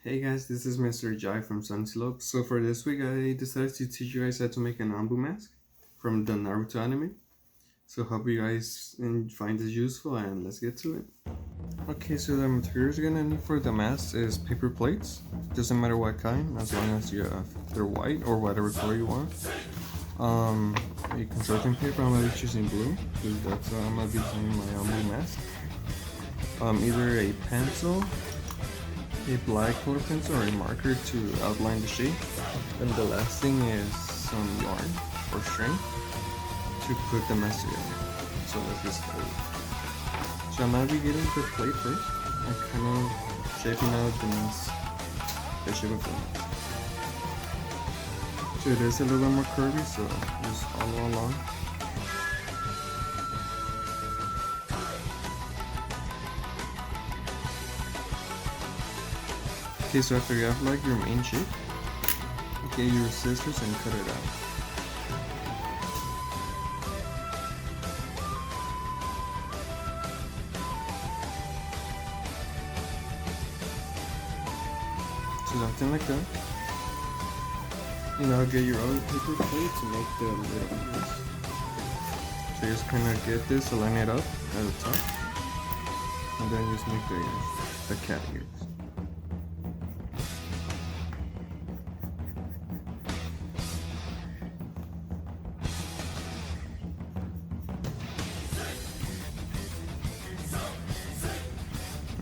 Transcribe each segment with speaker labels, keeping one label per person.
Speaker 1: Hey guys, this is Mr. Jai from Sunslope. So for this week, I decided to teach you guys how to make an Ambu mask from the Naruto anime. So hope you guys find this useful and let's get to it. Okay, so the materials you're gonna need for the mask is paper plates. Doesn't matter what kind, as long as they're white or whatever color you want. A construction paper. I'm gonna be choosing blue because that's I'm gonna be doing my Ambu mask. Either a pencil, a black color pencil, or a marker to outline the shape. And the last thing is some yarn or string to put the mask together. So let's get started. So I'm gonna be getting the plate first and kind of shaping out the mask, the shape of the mask. So it is a little bit more curvy, so just follow along. Okay, so after you have like your main shape, get your scissors and cut it out. So something like that. You now get your other paper plate to make the little ears. So you just kind of get this, align it up at the top, and then just make the ears, the cat ears.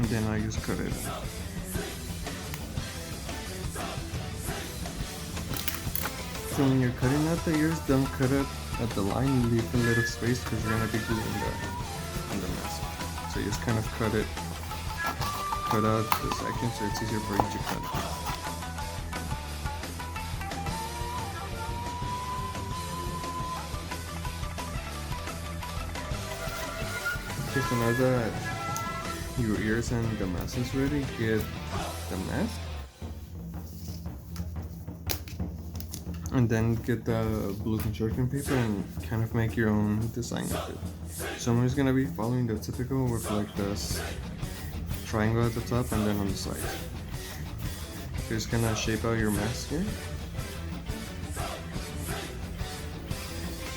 Speaker 1: And then I just cut it out. So when you're cutting out the ears, don't cut it at the line, leave a little space because you're gonna be gluing the mask. So you just kind of cut out the section so it's easier for you to cut. Okay, so now that your ears and the mask is ready, get the mask. And then get the blue construction paper and kind of make your own design of it. So I'm just gonna be following the typical with like this triangle at the top and then on the sides. You're just gonna shape out your mask here.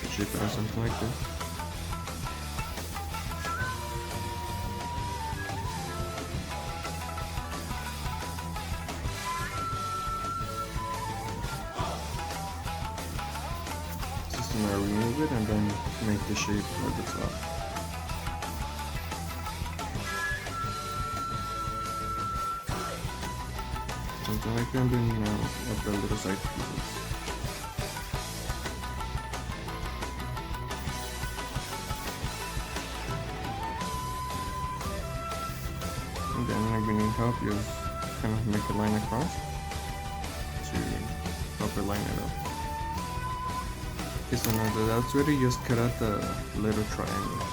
Speaker 1: So shape it out something like this. Just gonna remove it and then make the shape at the top. Something like that, and then at the little side pieces. And then if you need help, you just kind of make a line across to help it line it up. Okay, so now that that's ready, just cut out the little triangle.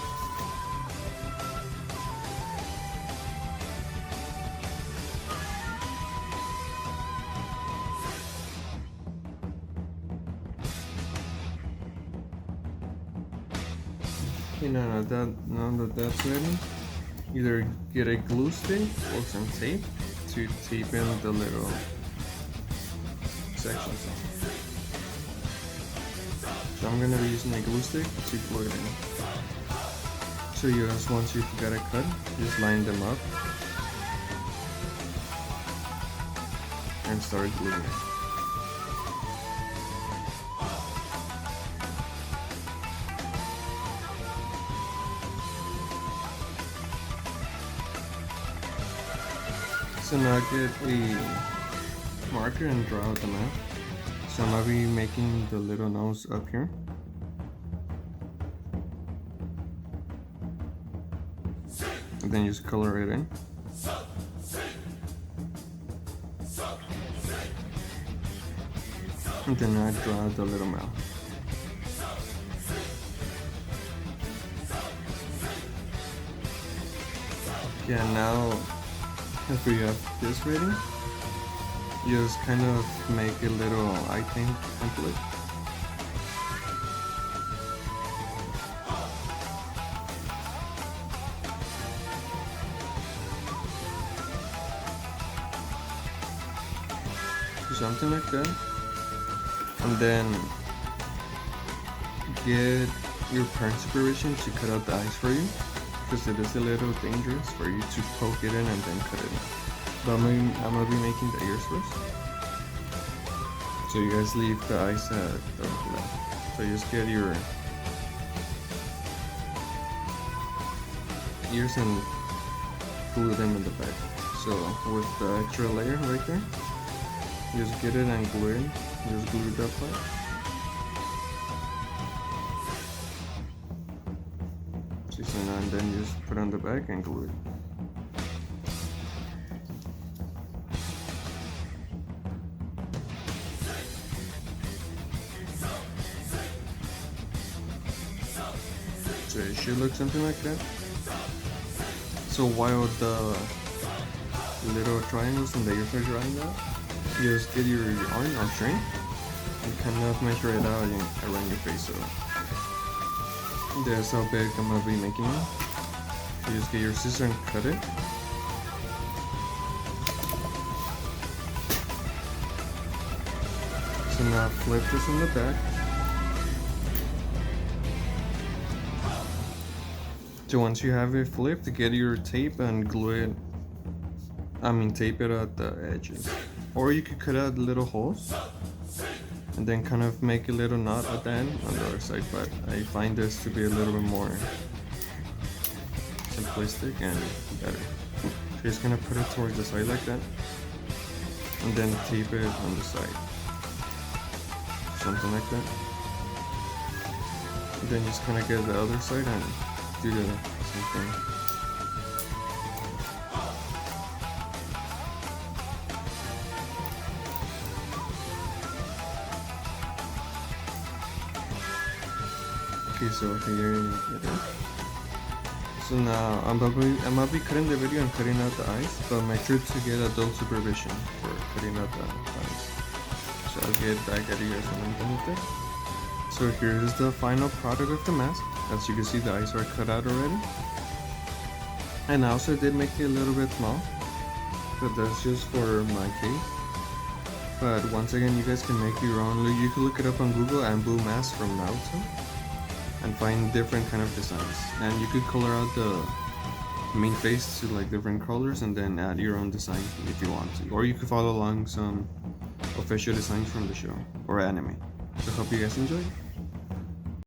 Speaker 1: Okay, now that that's ready, either get a glue stick or some tape to tape in the little sections. So I'm gonna be using a glue stick to glue it in. So you just once you got it cut, just line them up and start gluing it. So now get a marker and draw out the map. So I'm gonna be making the little nose up here. And then just color it in. And then I draw the little mouth. Yeah, now after you have this ready, you just kind of make a little eye template. something like that, and then get your parent supervision to cut out the eyes for you, because it is a little dangerous for you to poke it in and then cut it in. But I'm gonna be making the ears first. So you guys leave the eyes at the left. So just get your ears and glue them in the back. So with the extra layer right there, just get it and glue it. Just glue that part. And then just put on the back and glue it. So it should look something like that. So while the little triangles and the ears are drying out, you just get your arm string and kind of measure it out around your face. So that's how big I'm gonna be making it. You just get your scissors and cut it. So now flip this on the back. So once you have it flipped, get your tape and glue it. Tape it at the edges. Or you could cut out little holes and then kind of make a little knot at the end on the other side, but I find this to be a little bit more simplistic and better. So you're just gonna put it towards the side like that, and then tape it on the side, something like that. And then just kind of get the other side and do the same thing. Okay, so here it is. So now I'm gonna be cutting the video and cutting out the eyes, but make sure to get adult supervision for cutting out the eyes. So I'll get back at you guys when I'm done with it. So here is the final product of the mask. As you can see, the eyes are cut out already. And I also did make it a little bit small, but that's just for my case. But once again, you guys can make your own. You can look it up on Google, Ambu mask from Naruto, and find different kind of designs. And you could color out the main face to like different colors and then add your own design if you want to. Or you could follow along some official designs from the show or anime. So hope you guys enjoy.